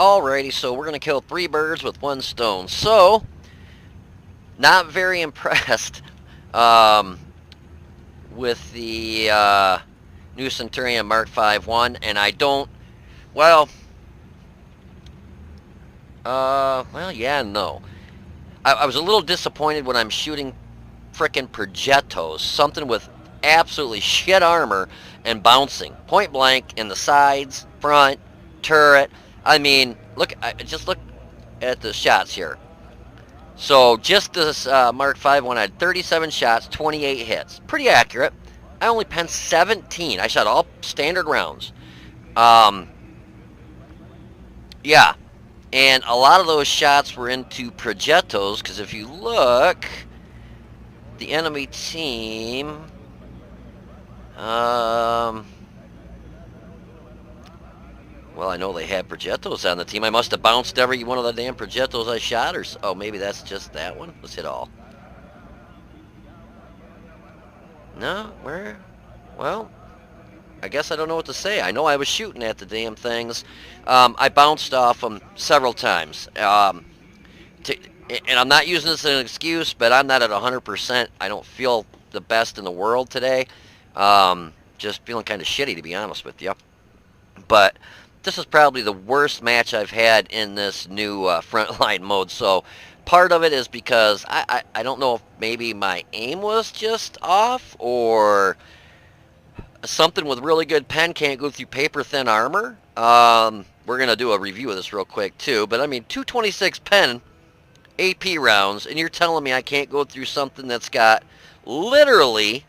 Alrighty, so we're going to kill 3 birds with 1 stone. So, not very impressed um, with the new Centurion Mk 1, and I don't, well, yeah, no. I was a little disappointed when I'm shooting frickin' projectos, something with absolutely shit armor and bouncing. Point blank in the sides, front, turret. I mean, just look at the shots here. So just this Mk 1 had 37 shots, 28 hits. Pretty accurate. I only penned 17. I shot all standard rounds. Um, yeah, and a lot of those shots were into projectos, because if you look, the enemy team, well, I know they had projectos on the team. I must have bounced every one of the damn projectos I shot, or oh, maybe that's just that one. Let's hit all. No, where? Well, I guess I don't know what to say. I know I was shooting at the damn things. I bounced off them several times. And I'm not using this as an excuse, but I'm not at 100%. I don't feel the best in the world today. Just feeling kind of shitty, to be honest with you. But this is probably the worst match I've had in this new frontline mode. So part of it is because I don't know if maybe my aim was just off, or something with really good pen can't go through paper thin armor. We're going to do a review of this real quick too. But I mean, 226 pen AP rounds, and you're telling me I can't go through something that's got literally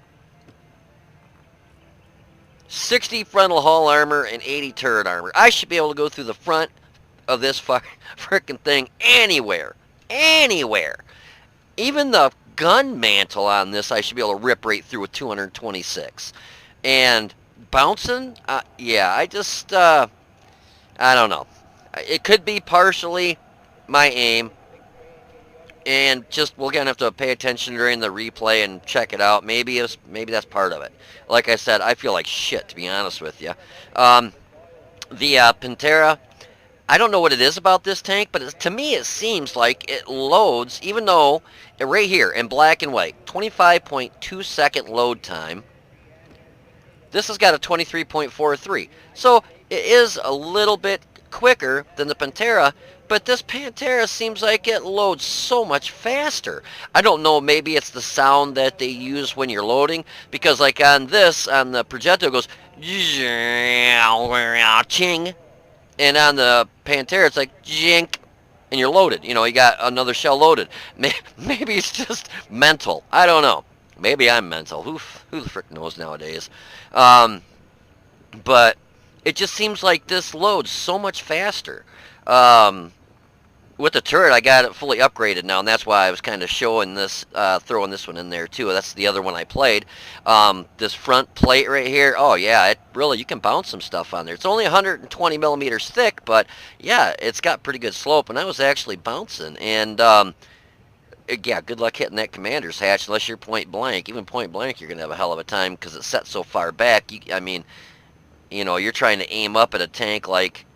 60 frontal hull armor and 80 turret armor. I should be able to go through the front of this frickin' thing anywhere. Anywhere. Even the gun mantle on this I should be able to rip right through with 226. And bouncing, yeah, I just, I don't know. It could be partially my aim, and just we're gonna have to pay attention during the replay and check it out. Maybe that's part of it. Like I said, I feel like shit, to be honest with you. The Pantera, I don't know what it is about this tank, but to me it seems like it loads, even though right here in black and white, 25.2 second load time. This has got a 23.43, so it is a little bit quicker than the Pantera, but this Pantera seems like it loads so much faster. I don't know, maybe it's the sound that they use when you're loading, because like on the projectile it goes ching, and on the Pantera it's like jink, and you're loaded. You know, you got another shell loaded. Maybe it's just mental. I don't know. Maybe I'm mental. Who the frick knows nowadays? But it just seems like this loads so much faster. With the turret, I got it fully upgraded now, and that's why I was kind of showing this, throwing this one in there too. That's the other one I played. This front plate right here, oh yeah, it really, you can bounce some stuff on there. It's only 120 millimeters thick, but yeah, it's got pretty good slope, and I was actually bouncing. And yeah, good luck hitting that commander's hatch unless you're point blank. Even point blank, you're gonna have a hell of a time because it's set so far back. I mean, you know, you're trying to aim up at a tank like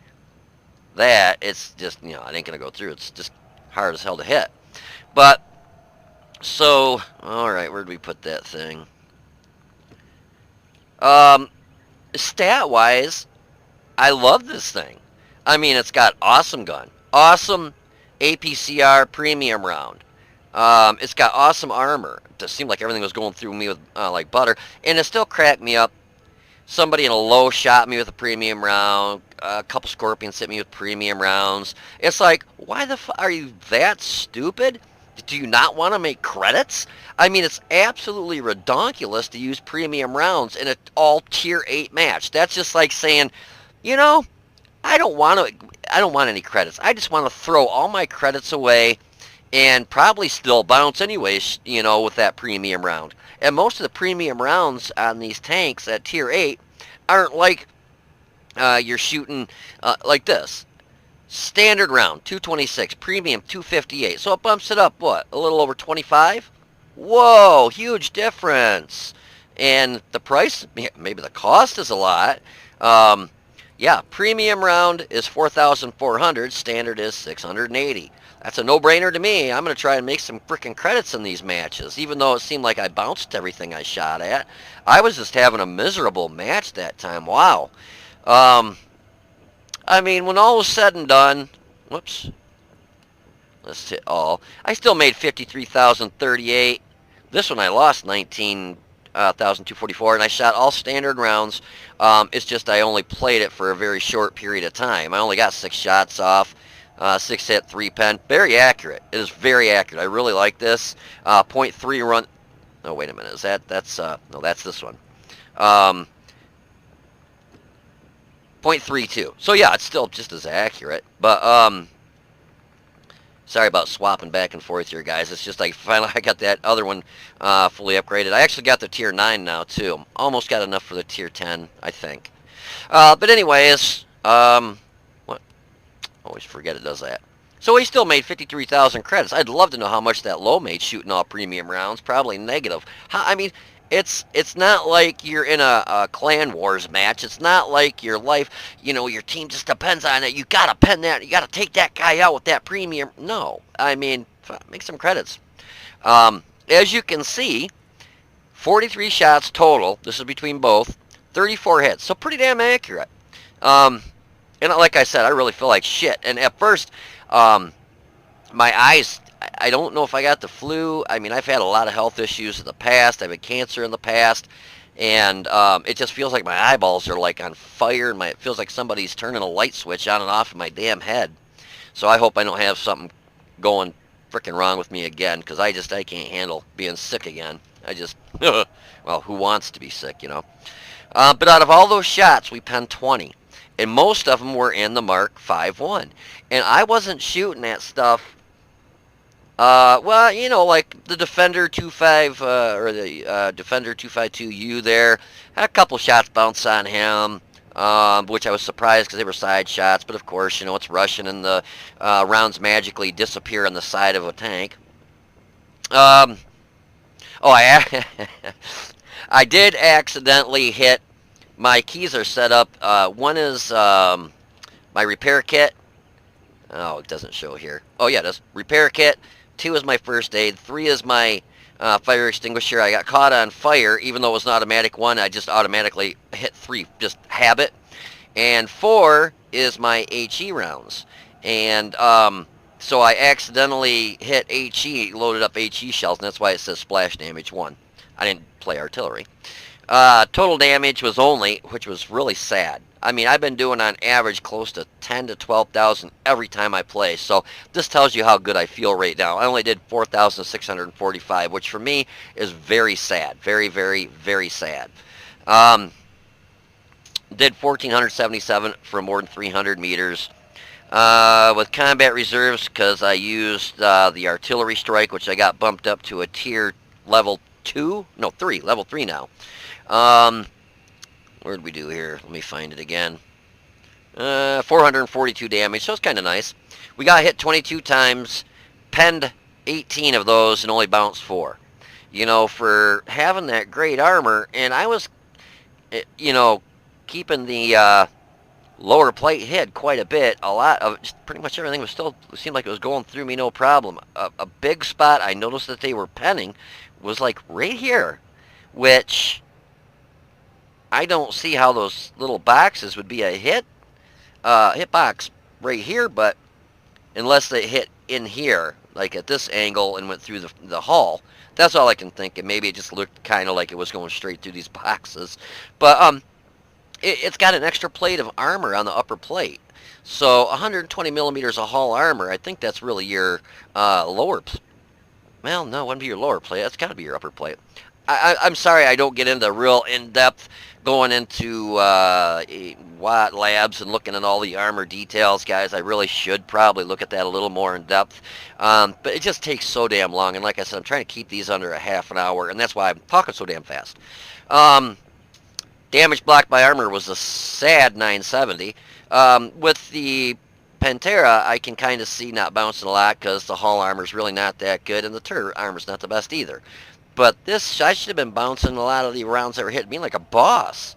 that, it's just, you know, it ain't gonna go through. It's just hard as hell to hit. But so, all right, where'd we put that thing? Stat wise, I love this thing. I mean, it's got awesome gun, awesome APCR premium round. It's got awesome armor. It just seemed like everything was going through me with like butter, and it still cracked me up. Somebody in a low shot me with a premium round. A couple scorpions hit me with premium rounds. It's like, why the fuck are you that stupid? Do you not want to make credits? I mean, it's absolutely redonkulous to use premium rounds in an all tier 8 match. That's just like saying, you know, I don't want any credits. I just want to throw all my credits away and probably still bounce anyways, you know, with that premium round. And most of the premium rounds on these tanks at tier 8 aren't like you're shooting like this. Standard round, 226, premium, 258. So it bumps it up, what, a little over 25? Whoa, huge difference. And the price, maybe the cost is a lot. Yeah, premium round is 4,400, standard is 680. That's a no-brainer to me. I'm going to try and make some freaking credits in these matches, even though it seemed like I bounced everything I shot at. I was just having a miserable match that time. Wow. Um, I mean, when all was said and done, whoops, let's hit all. I still made 53,038. This one I lost 19,244, and I shot all standard rounds. It's just I only played it for a very short period of time. I only got 6 shots off, 6 hit, 3 pen. Very accurate. It is very accurate. I really like this. .3 run. Oh, wait a minute. Is that's no, that's this one. 0.32. So yeah, it's still just as accurate. But sorry about swapping back and forth here, guys. It's just like finally I got that other one fully upgraded. I actually got the tier 9 now too. Almost got enough for the tier 10, I think. But anyways, what? Always forget it does that. So we still made 53,000 credits. I'd love to know how much that low made shooting all premium rounds. Probably negative. I mean, it's not like you're in a clan wars match. It's not like your life, your team just depends on it. You gotta pen that. You gotta take that guy out with that premium. No, I mean, make some credits. As you can see, 43 shots total. This is between both. 34 hits. So pretty damn accurate. And like I said, I really feel like shit. And at first, my eyes, I don't know if I got the flu. I mean, I've had a lot of health issues in the past. I've had cancer in the past. And it just feels like my eyeballs are like on fire. And it feels like somebody's turning a light switch on and off in my damn head. So I hope I don't have something going freaking wrong with me again. Because I can't handle being sick again. Well, who wants to be sick, But out of all those shots, we penned 20. And most of them were in the Mark 5.1. And I wasn't shooting that stuff, well, like the Defender 2.5, or the Defender 252U there. Had a couple shots bounce on him, which I was surprised because they were side shots. But of course, it's Russian and the rounds magically disappear on the side of a tank. I did accidentally hit. My keys are set up. One is my repair kit. Oh, it doesn't show here. Oh, yeah, it does. Repair kit. 2 is my first aid. 3 is my fire extinguisher. I got caught on fire, even though it was an automatic one. I just automatically hit 3, just habit. And 4 is my HE rounds. And so I accidentally hit HE, loaded up HE shells, and that's why it says splash damage 1. I didn't play artillery. Total damage was only, which was really sad. I mean, I've been doing on average close to 10 to 12,000 every time I play. So this tells you how good I feel right now. I only did 4,645, which for me is very sad. Very, very, very sad. Did 1,477 for more than 300 meters. With combat reserves, because I used the artillery strike, which I got bumped up to a tier level 2? No, 3. Level 3 now. Where'd we do here? Let me find it again. 442 damage, so it's kind of nice. We got hit 22 times, penned 18 of those, and only bounced 4. For having that great armor, and I was, keeping the lower plate hit quite a bit. A lot of, pretty much everything was still, it seemed like it was going through me no problem. A big spot I noticed that they were penning was like right here, which I don't see how those little boxes would be a hit box right here, but unless they hit in here, like at this angle and went through the hull. That's all I can think, and maybe it just looked kind of like it was going straight through these boxes. But it's got an extra plate of armor on the upper plate. So 120 millimeters of hull armor, I think that's really your lower plate. Well, no, it wouldn't be your lower plate. That's got to be your upper plate. I'm sorry I don't get into real in-depth going into Watt Labs and looking at all the armor details, guys. I really should probably look at that a little more in depth. But it just takes so damn long. And like I said, I'm trying to keep these under a half an hour, and that's why I'm talking so damn fast. Damage blocked by armor was a sad 970. With the Pantera, I can kind of see not bouncing a lot because the hull armor is really not that good, and the turret armor's not the best either. But this, I should have been bouncing a lot of the rounds that were hitting me like a boss.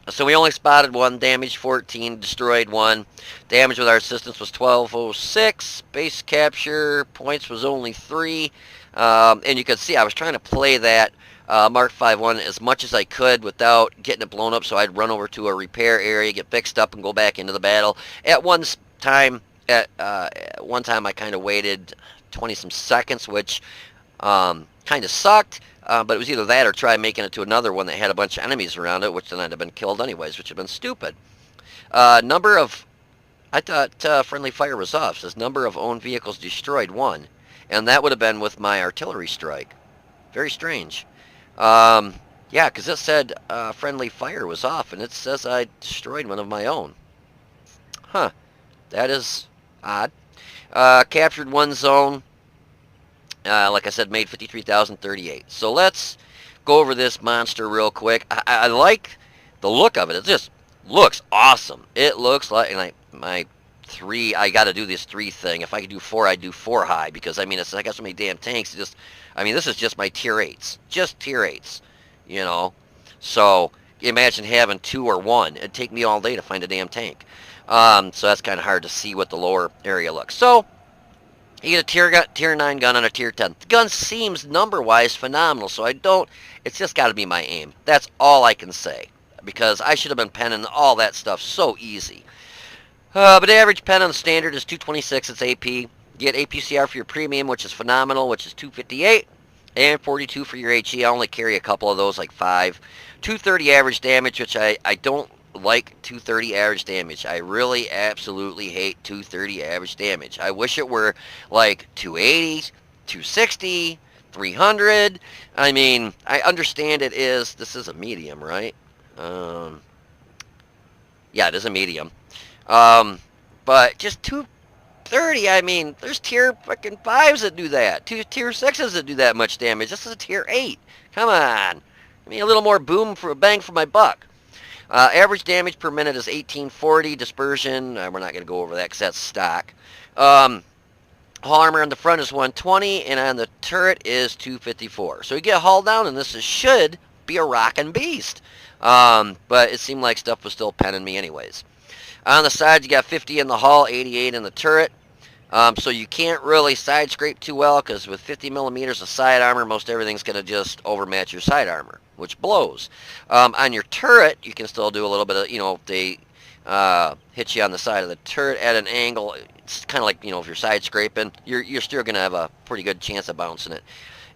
So we only spotted one, damage 14, destroyed one. Damage with our assistance was 1206. Base capture points was only 3. And you can see I was trying to play that Mark 5-1 as much as I could without getting it blown up, so I'd run over to a repair area, get fixed up, and go back into the battle. At one time, I kind of waited 20-some seconds, which kind of sucked. But it was either that or try making it to another one that had a bunch of enemies around it, which then I'd have been killed anyways, which would have been stupid. Number of... I thought friendly fire was off. It says number of owned vehicles destroyed, 1. And that would have been with my artillery strike. Very strange. Yeah, because it said friendly fire was off, and it says I destroyed one of my own. Huh. That is odd. Captured one zone. Like I said, made 53,038. So let's go over this monster real quick. I like the look of it. It just looks awesome. It looks like my 3. I got to do this 3 thing. If I could do 4, I'd do 4 high because I mean, I got so many damn tanks. This is just my tier 8s, just tier 8s, you know. So imagine having 2 or 1. It'd take me all day to find a damn tank. So that's kind of hard to see what the lower area looks. So you get a tier 9 gun and a tier 10. The gun seems number-wise phenomenal, so it's just got to be my aim. That's all I can say, because I should have been penning all that stuff so easy. But the average pen on the standard is 226, it's AP. You get APCR for your premium, which is phenomenal, which is 258, and 42 for your HE. I only carry a couple of those, like 5. 230 average damage, which I don't like 230 average damage. I really absolutely hate 230 average damage. I wish it were like 280, 260, 300. I mean, I understand this is a medium, right? Yeah, it is a medium. But just 230, I mean, there's tier fucking 5s that do that. Tier 6s that do that much damage. This is a tier 8. Come on. Give me a little more boom for a bang for my buck. Average damage per minute is 1840. Dispersion, we're not going to go over that because that's stock. Hull armor on the front is 120, and on the turret is 254. So you get hull down, and this should be a rockin' beast. But it seemed like stuff was still penning me anyways. On the sides, you got 50 in the hull, 88 in the turret. So you can't really side scrape too well, because with 50 millimeters of side armor, most everything's going to just overmatch your side armor, which blows. On your turret, you can still do a little bit of, if they hit you on the side of the turret at an angle, it's kind of like, if you're side scraping, you're still going to have a pretty good chance of bouncing it.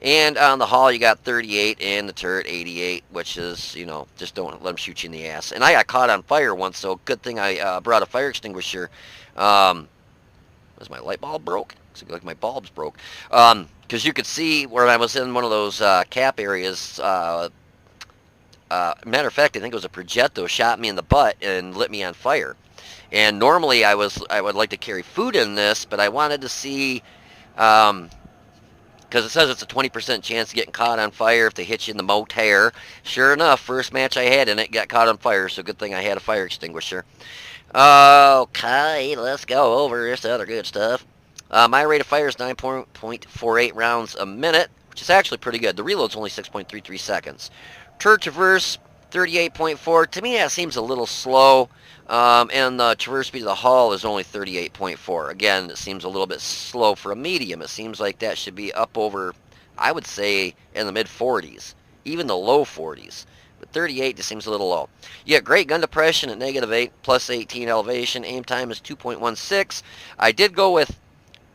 And on the hull, you got 38, and the turret 88, which is, just don't let them shoot you in the ass. And I got caught on fire once, so good thing I brought a fire extinguisher. Was my light bulb broke? Looks like my bulb's broke. Because you could see where I was in one of those cap areas. Matter of fact, I think it was a Progetto shot me in the butt and lit me on fire. And normally I would like to carry food in this, but I wanted to see, because it says it's a 20% chance of getting caught on fire if they hit you in the motor. Sure enough, first match I had in it got caught on fire, so good thing I had a fire extinguisher. Okay, let's go over this other good stuff. My rate of fire is 9.48 rounds a minute, which is actually pretty good. The reload's only 6.33 seconds. Turret traverse, 38.4. To me, that seems a little slow. And the traverse speed of the hull is only 38.4. Again, it seems a little bit slow for a medium. It seems like that should be up over, I would say, in the mid-40s, even the low 40s. But 38 just seems a little low. You get great gun depression at -8, plus 18 elevation. Aim time is 2.16. I did go with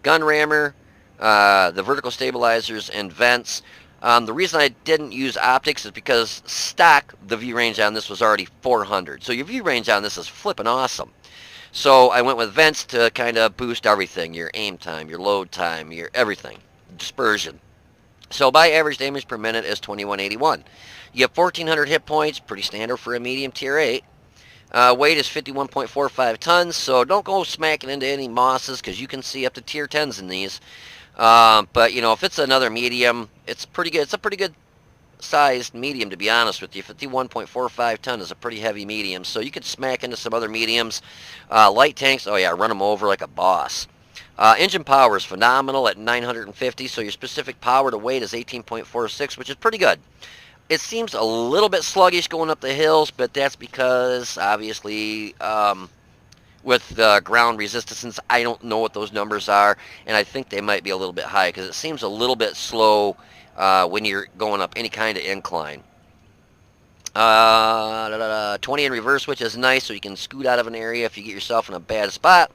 gun rammer, the vertical stabilizers, and vents. The reason I didn't use optics is because stock, the view range on this was already 400. So your view range on this is flipping awesome. So I went with vents to kind of boost everything. Your aim time, your load time, your everything. Dispersion. So my average damage per minute is 2181. You have 1,400 hit points, pretty standard for a medium tier 8. Weight is 51.45 tons, so don't go smacking into any mosses because you can see up to tier 10s in these. But, if it's another medium, it's pretty good. It's a pretty good sized medium, to be honest with you. 51.45 ton is a pretty heavy medium, so you could smack into some other mediums. Light tanks, oh yeah, run them over like a boss. Engine power is phenomenal at 950, so your specific power to weight is 18.46, which is pretty good. It seems a little bit sluggish going up the hills, but that's because obviously with the ground resistance, I don't know what those numbers are, and I think they might be a little bit high because it seems a little bit slow when you're going up any kind of incline. 20 in reverse, which is nice, so you can scoot out of an area if you get yourself in a bad spot.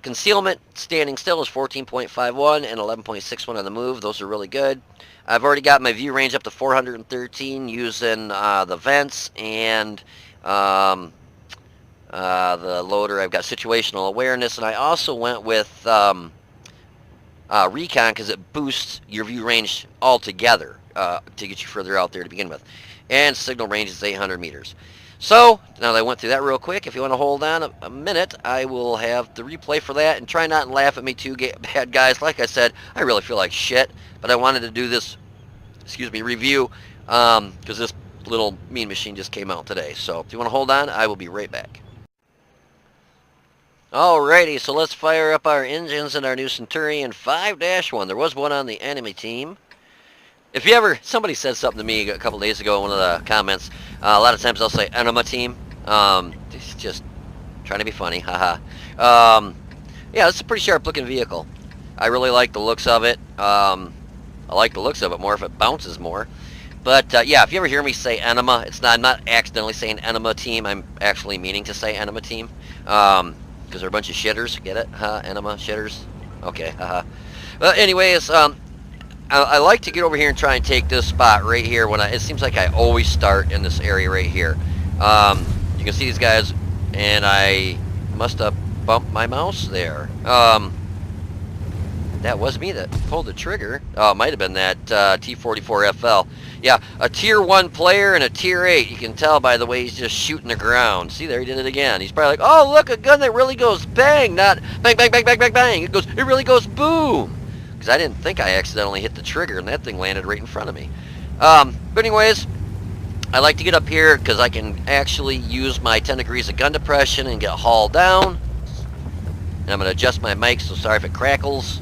Concealment, standing still, is 14.51 and 11.61 on the move. Those are really good. I've already got my view range up to 413 using the vents and the loader. I've got situational awareness, and I also went with recon because it boosts your view range altogether to get you further out there to begin with. And signal range is 800 meters. So, now that I went through that real quick, if you want to hold on a minute, I will have the replay for that, and try not to laugh at me too bad, guys. Like I said, I really feel like shit, but I wanted to do this, review, because this little mean machine just came out today. So, if you want to hold on, I will be right back. Alrighty, so let's fire up our engines in our new Centurion 5-1. There was one on the enemy team. If you ever, somebody said something to me a couple days ago in one of the comments. A lot of times I'll say enema team. It's just trying to be funny, haha. Yeah, it's a pretty sharp looking vehicle. I really like the looks of it. I like the looks of it more if it bounces more. But yeah, if you ever hear me say enema, I'm not accidentally saying enema team. I'm actually meaning to say enema team. Because they're a bunch of shitters. Get it? Huh? Enema shitters. Okay, haha. Well, anyways, I like to get over here and try and take this spot right here. It seems like I always start in this area right here. You can see these guys, and I must have bumped my mouse there. That was me that pulled the trigger. Oh, it might have been that T-44FL. Yeah, a Tier 1 player and a Tier 8. You can tell by the way he's just shooting the ground. See, there he did it again. He's probably like, oh, look, a gun that really goes bang, not bang, bang, bang, bang, bang, bang. It really goes boom. Because I didn't think I accidentally hit the trigger, and that thing landed right in front of me. But anyways, I like to get up here because I can actually use my 10 degrees of gun depression and get hauled down. And I'm going to adjust my mic, so sorry if it crackles.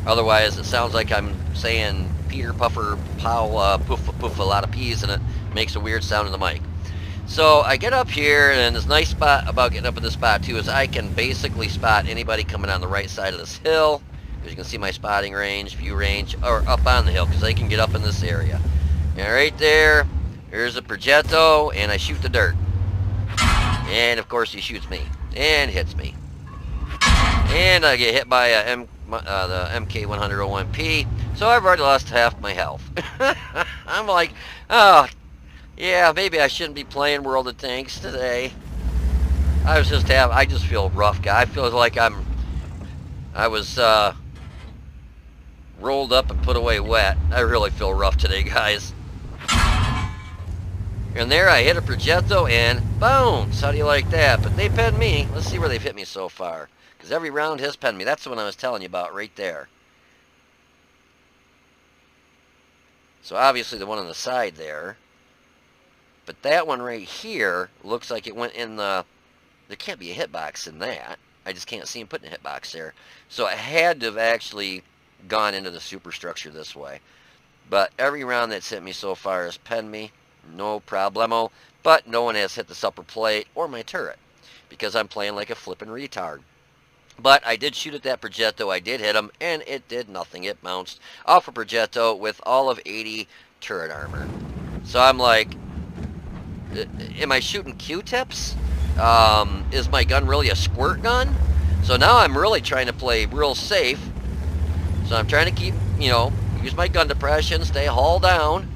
Otherwise, it sounds like I'm saying Peter Puffer Pow poof poof a lot of peas, and it makes a weird sound in the mic. So I get up here, and this nice spot about getting up in this spot too is I can basically spot anybody coming on the right side of this hill. As you can see my spotting range, view range, or up on the hill, because they can get up in this area. And right there, here's a Progetto, and I shoot the dirt. And of course he shoots me, and hits me. And I get hit by the Mk101P, so I've already lost half my health. I'm like, oh, yeah, maybe I shouldn't be playing World of Tanks today. I just feel rough, guy. I feel like I was rolled up and put away wet. I really feel rough today, guys. And there I hit a Progetto and bones. How do you like that? But they pinned me. Let's see where they've hit me so far. Because every round has pinned me. That's the one I was telling you about right there. So obviously the one on the side there. But that one right here looks like it went in the... There can't be a hitbox in that. I just can't see him putting a hitbox there. So it had to have actually gone into the superstructure this way. But every round that's hit me so far has pinned me. No problemo. But no one has hit this upper plate or my turret. Because I'm playing like a flippin' retard. But I did shoot at that Progetto. I did hit him. And it did nothing. It bounced off a Progetto with all of 80 turret armor. So I'm like... Am I shooting Q-tips? Is my gun really a squirt gun? So now I'm really trying to play real safe. So I'm trying to keep, use my gun depression, stay hull down.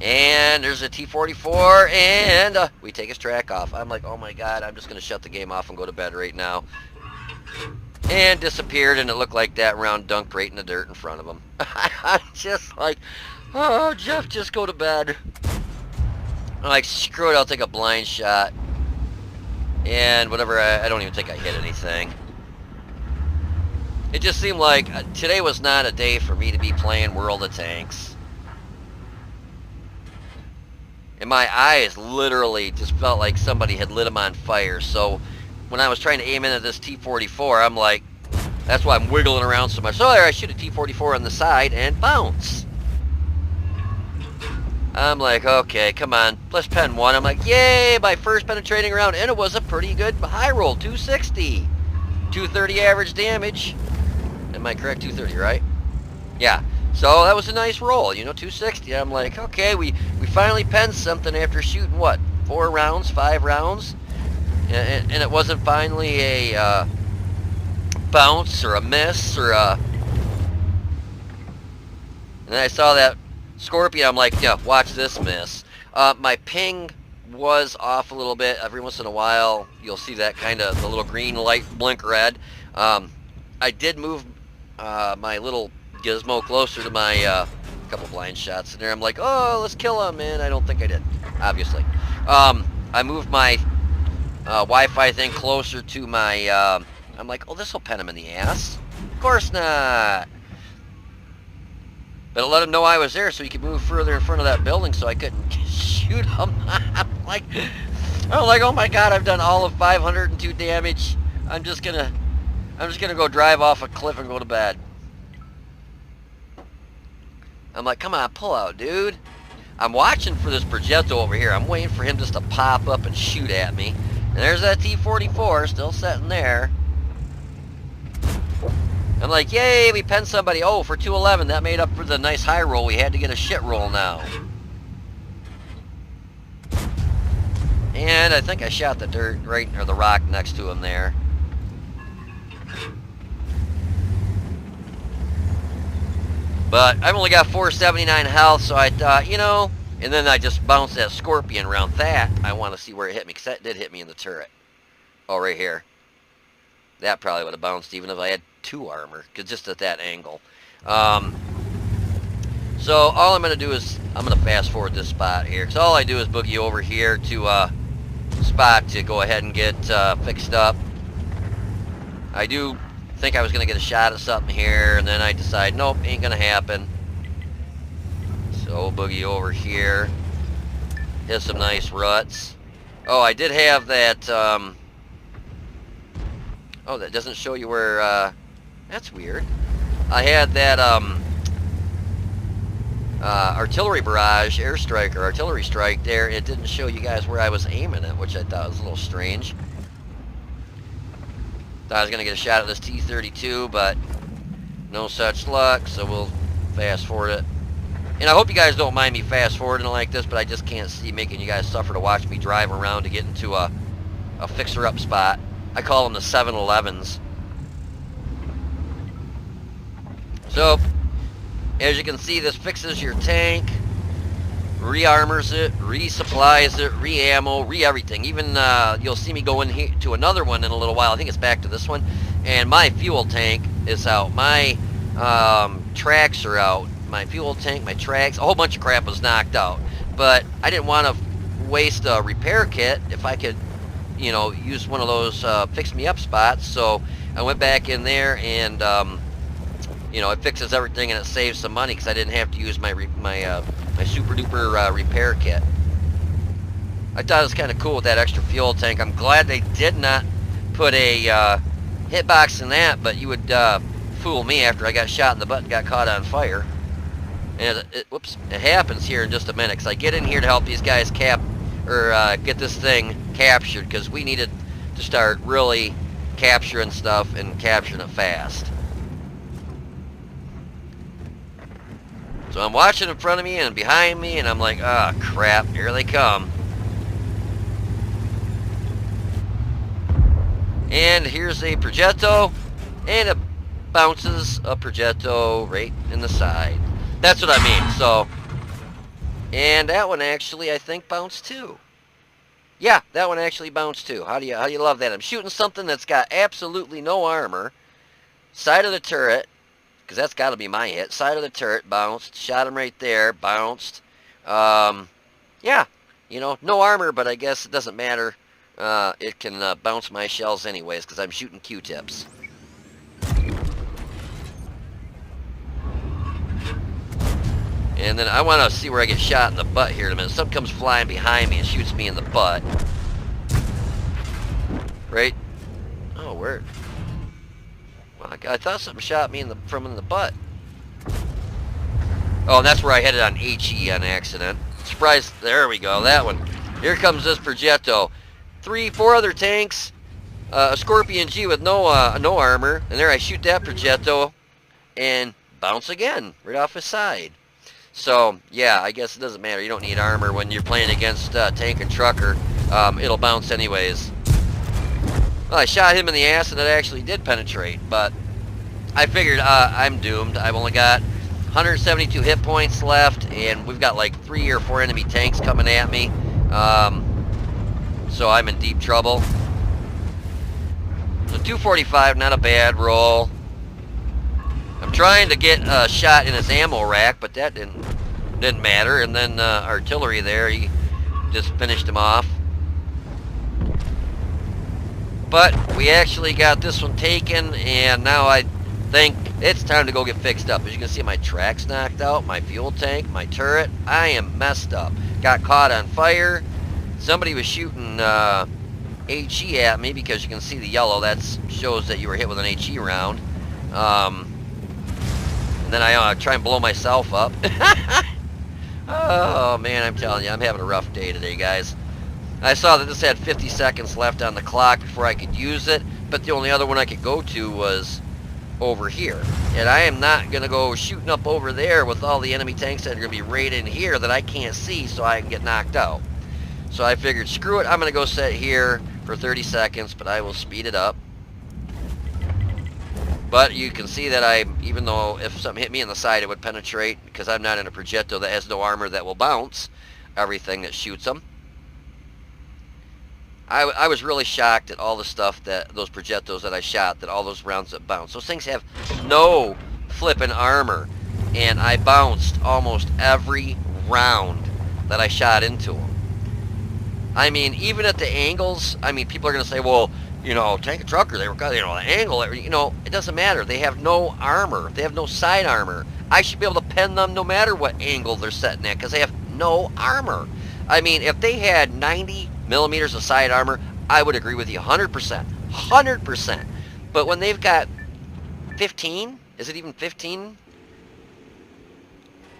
And there's a T-44, and we take his track off. I'm like, oh my god, I'm just going to shut the game off and go to bed right now. And disappeared, and it looked like that round dunked right in the dirt in front of him. I'm just like, oh, Jeff, just go to bed. I'm like, screw it, I'll take a blind shot. And whatever, I don't even think I hit anything. It just seemed like today was not a day for me to be playing World of Tanks. And my eyes literally just felt like somebody had lit them on fire. So when I was trying to aim into this T-44, I'm like, that's why I'm wiggling around so much. So there, I shoot a T-44 on the side and bounce. I'm like, okay, come on, let's pen one. I'm like, yay, my first penetrating round, and it was a pretty good high roll, 260. 230 average damage. Am I correct? 230, right? Yeah. So that was a nice roll, you know, 260. I'm like, okay, we finally penned something after shooting, what, 4 rounds, 5 rounds? And it wasn't finally a bounce or a miss or a... And then I saw that Scorpion, I'm like, yeah, watch this miss. My ping was off a little bit. Every once in a while, you'll see that kind of, the little green light blink red. I did move my little gizmo closer to my couple blind shots in there. I'm like, oh, let's kill him, and I don't think I did, obviously. I moved my Wi-Fi thing closer to my, I'm like, oh, this will pen him in the ass. Of course not. But it let him know I was there so he could move further in front of that building so I couldn't shoot him. I'm like, oh my god, I've done all of 502 damage. I'm just gonna go drive off a cliff and go to bed. I'm like, come on, pull out, dude. I'm watching for this Progetto over here. I'm waiting for him just to pop up and shoot at me. And there's that T-44 still sitting there. I'm like, yay, we penned somebody. Oh, for 211, that made up for the nice high roll. We had to get a shit roll now. And I think I shot the dirt right, or the rock next to him there. But I've only got 479 health, so I thought, you know, and then I just bounced that Scorpion around that. I want to see where it hit me, because that did hit me in the turret. Oh, right here. That probably would have bounced even if I had 2 armor, because just at that angle. So all I'm going to do is, I'm going to fast forward this spot here, because all I do is boogie over here to spot to go ahead and get fixed up. I do think I was going to get a shot at something here, and then I decide, nope, ain't going to happen. So boogie over here, hit some nice ruts. Oh, I did have that, oh, that doesn't show you where, that's weird. I had that, artillery barrage, airstrike, or artillery strike there. It didn't show you guys where I was aiming it, which I thought was a little strange. Thought I was going to get a shot at this T-32, but no such luck, so we'll fast forward it. And I hope you guys don't mind me fast forwarding like this, but I just can't see making you guys suffer to watch me drive around to get into a fixer-up spot. I call them the 7-Elevens. So, as you can see, this fixes your tank, re-armors it, resupplies it, re-ammo, re-everything. Even, you'll see me go in here to another one in a little while. I think it's back to this one. And my fuel tank is out. My tracks are out. My fuel tank, my tracks, a whole bunch of crap was knocked out. But I didn't want to waste a repair kit if I could, you know, use one of those fix-me-up spots. So I went back in there and, you know, it fixes everything and it saves some money because I didn't have to use my super-duper repair kit. I thought it was kind of cool with that extra fuel tank. I'm glad they did not put a hitbox in that, but you would fool me after I got shot in the butt and got caught on fire. And whoops, it happens here in just a minute because I get in here to help these guys get this thing captured because we needed to start really capturing stuff and capturing it fast. So I'm watching in front of me and behind me, and I'm like, ah, oh, crap, here they come. And here's a Progetto, and it bounces a Progetto right in the side. That's what I mean. So, and that one actually, I think, bounced too. Yeah, that one actually bounced too. How do you love that? I'm shooting something that's got absolutely no armor. Side of the turret. Because that's got to be my hit. Side of the turret, bounced. Shot him right there, bounced. Yeah, you know, no armor, but I guess it doesn't matter. It can bounce my shells anyways, because I'm shooting Q-tips. And then I want to see where I get shot in the butt here in a minute. Something comes flying behind me and shoots me in the butt. Right? Oh, where? Well, I thought something shot me from in the butt. Oh, and that's where I headed on HE on accident. Surprise. There we go. That one. Here comes this Progetto. 3, 4 other tanks. A Scorpion G with no armor. And there I shoot that Progetto. And bounce again. Right off his side. So, yeah, I guess it doesn't matter. You don't need armor when you're playing against tank and trucker. It'll bounce anyways. Well, I shot him in the ass and it actually did penetrate. But I figured I'm doomed. I've only got 172 hit points left. And we've got like 3 or 4 enemy tanks coming at me. So I'm in deep trouble. So 245, not a bad roll. I'm trying to get a shot in his ammo rack, but that didn't matter. And then artillery there, he just finished him off. But we actually got this one taken, and now I think it's time to go get fixed up. As you can see, my track's knocked out, my fuel tank, my turret. I am messed up. Got caught on fire. Somebody was shooting HE at me because you can see the yellow. That shows that you were hit with an HE round. And then I try and blow myself up. Oh, man, I'm telling you, I'm having a rough day today, guys. I saw that this had 50 seconds left on the clock before I could use it, but the only other one I could go to was over here. And I am not going to go shooting up over there with all the enemy tanks that are going to be right in here that I can't see so I can get knocked out. So I figured, screw it, I'm going to go sit here for 30 seconds, but I will speed it up. But you can see that even though if something hit me in the side, it would penetrate, because I'm not in a Progetto that has no armor that will bounce everything that shoots them. I was really shocked at all the stuff that those Progettos that I shot, that all those rounds that bounce. Those things have no flipping armor, and I bounced almost every round that I shot into them. I mean, even at the angles, I mean, people are going to say, well, you know, tank and trucker, they were, you know, the angle, you know, it doesn't matter. They have no armor. They have no side armor. I should be able to pen them no matter what angle they're setting at because they have no armor. I mean, if they had 90 millimeters of side armor, I would agree with you 100%. 100%. But when they've got 15, is it even 15?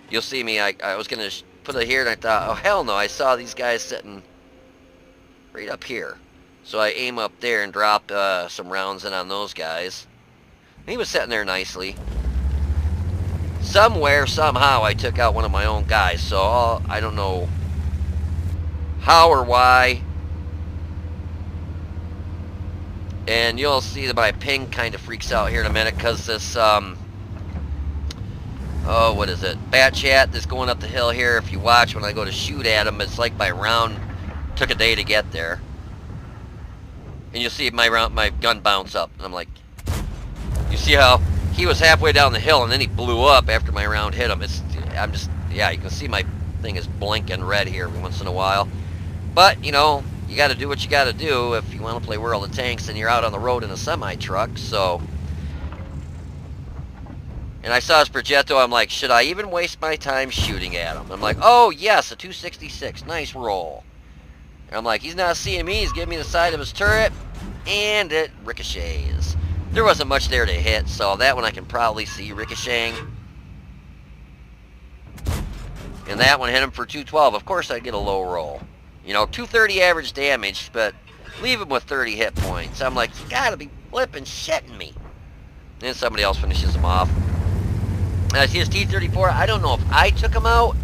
You'll see me, I was going to put it here and I thought, oh, hell no, I saw these guys sitting right up here. So I aim up there and drop some rounds in on those guys. And he was sitting there nicely. Somewhere, somehow, I took out one of my own guys. So I don't know how or why. And you'll see that my ping kind of freaks out here in a minute because this, oh, what is it? Bat chat that's going up the hill here. If you watch when I go to shoot at him, it's like my round took a day to get there. And you'll see my gun bounce up. And I'm like, you see how he was halfway down the hill and then he blew up after my round hit him. Yeah, you can see my thing is blinking red here every once in a while. But, you know, you got to do what you got to do if you want to play World of Tanks and you're out on the road in a semi-truck, so. And I saw his Progetto, I'm like, should I even waste my time shooting at him? I'm like, oh, yes, a 266, nice roll. And I'm like, he's not seeing me, he's giving me the side of his turret, and it ricochets. There wasn't much there to hit, so that one I can probably see ricocheting. And that one hit him for 212. Of course I'd get a low roll. You know, 230 average damage, but leave him with 30 hit points. I'm like, you gotta be flipping shitting me. And then somebody else finishes him off. And I see his T-34. I don't know if I took him out.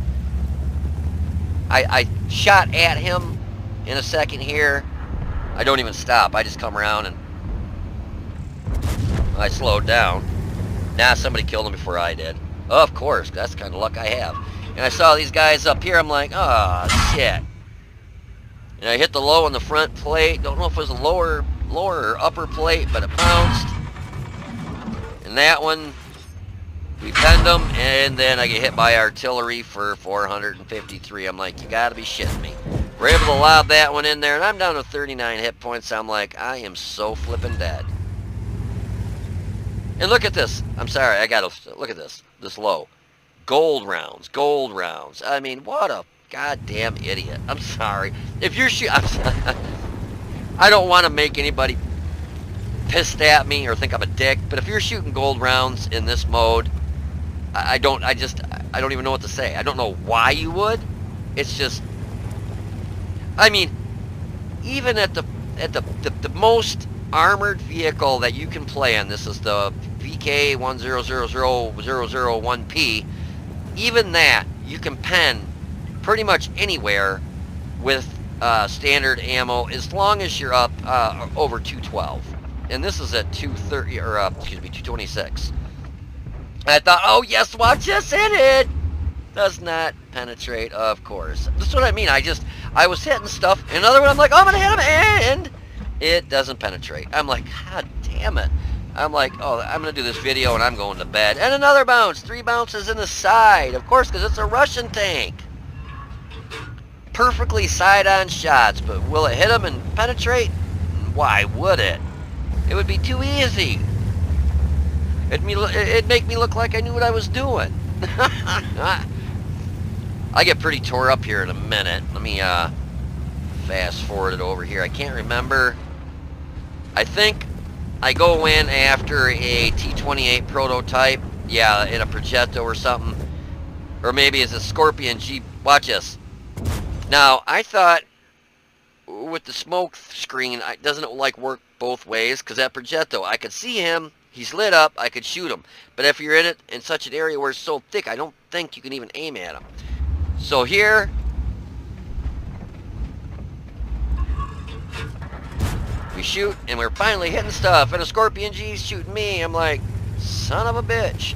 I shot at him in a second here. I don't even stop. I just come around and I slowed down. Nah, somebody killed him before I did. Of course, that's the kind of luck I have. And I saw these guys up here. I'm like, oh, shit. And I hit the low on the front plate. Don't know if it was a lower or upper plate, but it bounced. And that one, we penned them, and then I get hit by artillery for 453. I'm like, you gotta be shitting me. We're able to lob that one in there, and I'm down to 39 hit points. I'm like, I am so flipping dead. And look at this. I'm sorry, I gotta look at this. This low. Gold rounds. Gold rounds. I mean, what a goddamn idiot. I'm sorry. If you're I don't want to make anybody pissed at me or think I'm a dick, but if you're shooting gold rounds in this mode, I don't even know what to say. I don't know why you would, It's just, I mean, even at the most armored vehicle that you can play on, this is the VK 1000001P, even that you can pen pretty much anywhere with standard ammo as long as you're up over 212. And this is at 230, or excuse me, 226. I thought, oh yes, watch this hit it. Does not penetrate, of course. That's what I mean. I was hitting stuff. Another one, I'm like, oh, I'm gonna hit him, and it doesn't penetrate. I'm like, God damn it. I'm like, oh, I'm gonna do this video and I'm going to bed. And another bounce, 3 bounces in the side, of course, because it's a Russian tank. Perfectly side-on shots, but will it hit him and penetrate? Why would it? It would be too easy. It'd make me look like I knew what I was doing. I get pretty tore up here in a minute. Let me fast forward it over here. I can't remember. I think I go in after a T-28 prototype. Yeah, in a Progetto or something. Or maybe it's a Scorpion Jeep. Watch this. Now, I thought with the smoke screen, doesn't it like work both ways? Because that Progetto, I could see him. He's lit up. I could shoot him. But if you're in it in such an area where it's so thick, I don't think you can even aim at him. So here, we shoot, and we're finally hitting stuff. And a Scorpion G's shooting me. I'm like, son of a bitch.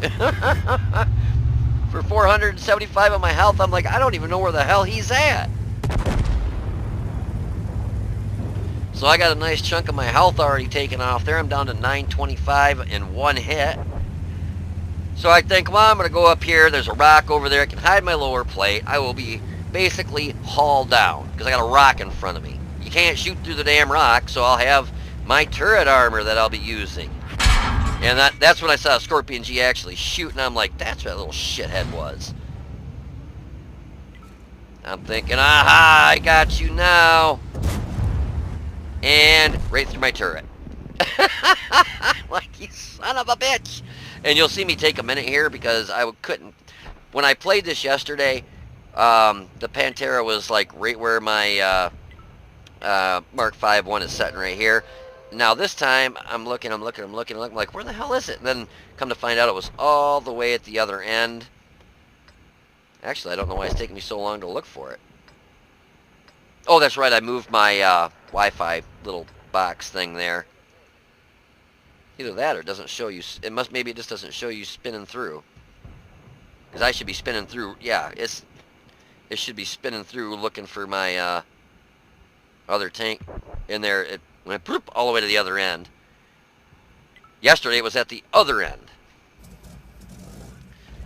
For 475 of my health, I'm like, I don't even know where the hell he's at. So I got a nice chunk of my health already taken off there. I'm down to 925 in one hit. So I think, well, I'm going to go up here. There's a rock over there. I can hide my lower plate. I will be basically hauled down because I got a rock in front of me. You can't shoot through the damn rock, so I'll have my turret armor that I'll be using. And that's when I saw a Scorpion G actually shoot, and I'm like, that's what that little shithead was. I'm thinking, aha, I got you now. And right through my turret. Like, you son of a bitch. And you'll see me take a minute here because I couldn't. When I played this yesterday, the Pantera was like right where my Mark V one is sitting right here. Now this time, I'm looking, I'm like, where the hell is it? And then come to find out it was all the way at the other end. Actually, I don't know why it's taking me so long to look for it. Oh, that's right, I moved my Wi-Fi little box thing there. Either that or it doesn't show you, maybe it just doesn't show you spinning through. Because I should be spinning through, yeah, it should be spinning through looking for my other tank in there. It went all the way to the other end. Yesterday it was at the other end.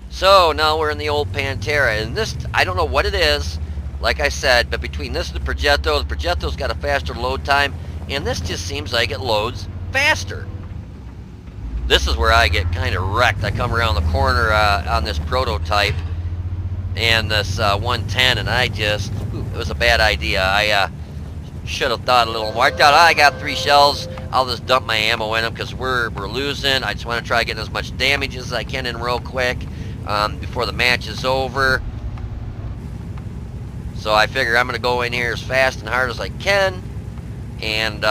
So now we're in the old Pantera, and this, I don't know what it is, like I said, but between this and the Progetto's got a faster load time, and this just seems like it loads faster. This is where I get kind of wrecked. I come around the corner on this prototype and this 110, and it was a bad idea. I should have thought a little more. I thought, I got 3 shells. I'll just dump my ammo in them because we're losing. I just want to try getting as much damage as I can in real quick before the match is over. So I figure I'm going to go in here as fast and hard as I can, and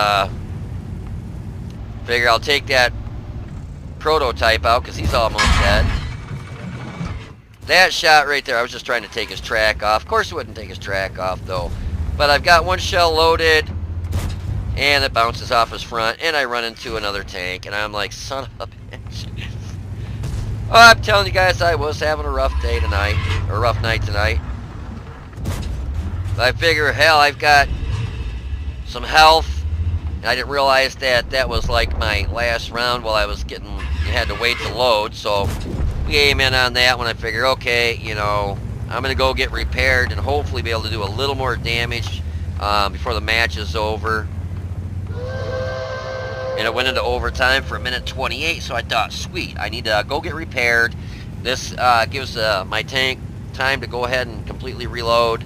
figure I'll take that prototype out because he's almost dead. That shot right there, I was just trying to take his track off. Of course it wouldn't take his track off though. But I've got 1 shell loaded, and it bounces off his front, and I run into another tank, and I'm like, son of a bitch. Oh, I'm telling you guys, I was having a rough day tonight, or a rough night tonight. But I figure, hell, I've got some health, and I didn't realize that that was like my last round while I was getting, you had to wait to load, so we aim in on that when I figure, okay, you know, I'm going to go get repaired and hopefully be able to do a little more damage before the match is over. And it went into overtime for 1:28, so I thought, sweet, I need to go get repaired. This gives my tank time to go ahead and completely reload.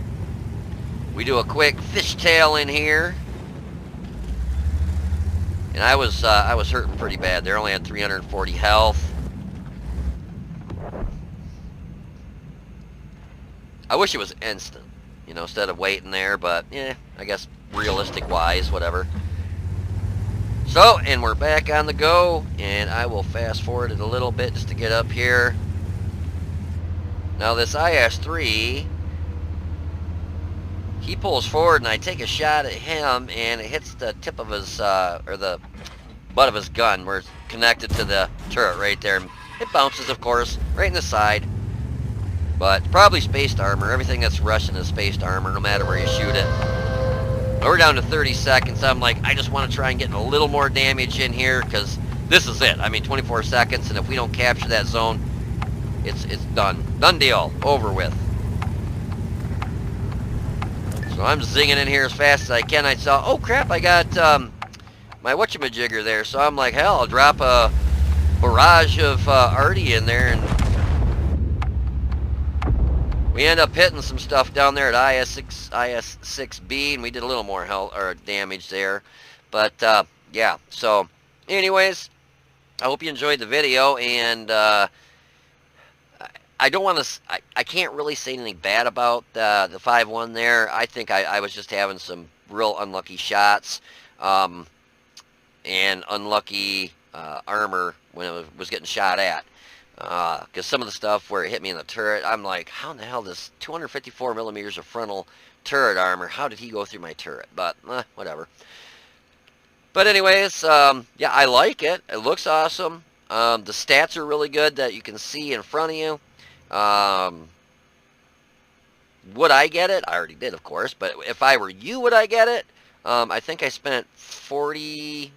We do a quick fishtail in here. And I was hurting pretty bad. They only had 340 health. I wish it was instant. you know, instead of waiting there. But yeah, I guess realistic wise, whatever. So, and we're back on the go, and I will fast forward it a little bit just to get up here. Now this IS-3, he pulls forward, and I take a shot at him, and it hits the tip of his, or the butt of his gun, where it's connected to the turret right there. It bounces, of course, right in the side. But probably spaced armor. Everything that's Russian is spaced armor, no matter where you shoot it. We're down to 30 seconds. I'm like, I just want to try and get a little more damage in here, because this is it. I mean, 24 seconds, and if we don't capture that zone, it's done. Done deal. Over with. So I'm zinging in here as fast as I can. I saw, oh crap, I got my whatchamajigger there. So I'm like, hell, I'll drop a barrage of arty in there, and we end up hitting some stuff down there at IS-6B, and we did a little more health or damage there. But yeah, so anyways, I hope you enjoyed the video, and I don't want to, I can't really say anything bad about the 5-1 there. I think I was just having some real unlucky shots and unlucky armor when it was getting shot at. Because some of the stuff where it hit me in the turret, I'm like, how in the hell does 254 millimeters of frontal turret armor, how did he go through my turret? But, whatever. But anyways, yeah, I like it. It looks awesome. The stats are really good that you can see in front of you. Would I get it? I already did, of course. But if I were you, would I get it? I think I spent 40,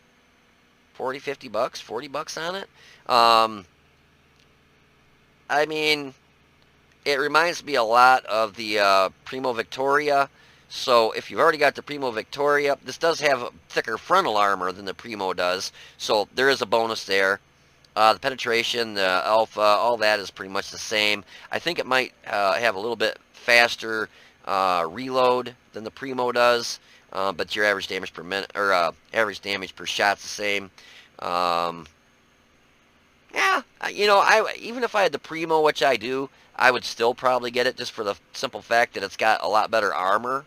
50 bucks, 40 bucks on it. I mean, it reminds me a lot of the Primo Victoria. So if you've already got the Primo Victoria, this does have thicker frontal armor than the Primo does. So there is a bonus there. The penetration, the alpha, all that is pretty much the same. I think it might have a little bit faster reload than the Primo does. But your average damage per minute, or average damage per shot's the same. Yeah, you know, even if I had the Primo, which I do, I would still probably get it just for the simple fact that it's got a lot better armor.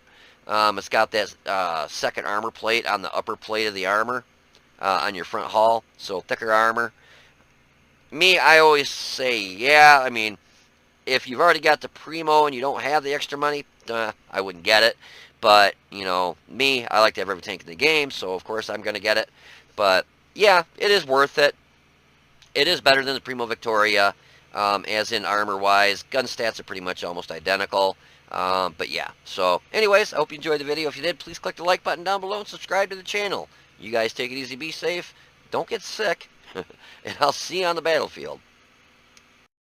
It's got that second armor plate on the upper plate of the armor on your front hull, so thicker armor. Me, I always say, yeah, I mean, if you've already got the Primo and you don't have the extra money, I wouldn't get it. But, you know, me, I like to have every tank in the game, so of course I'm going to get it. But, yeah, it is worth it. It is better than the Primo Victoria, as in armor-wise. Gun stats are pretty much almost identical. But yeah, so anyways, I hope you enjoyed the video. If you did, please click the like button down below and subscribe to the channel. You guys take it easy, be safe, don't get sick, and I'll see you on the battlefield.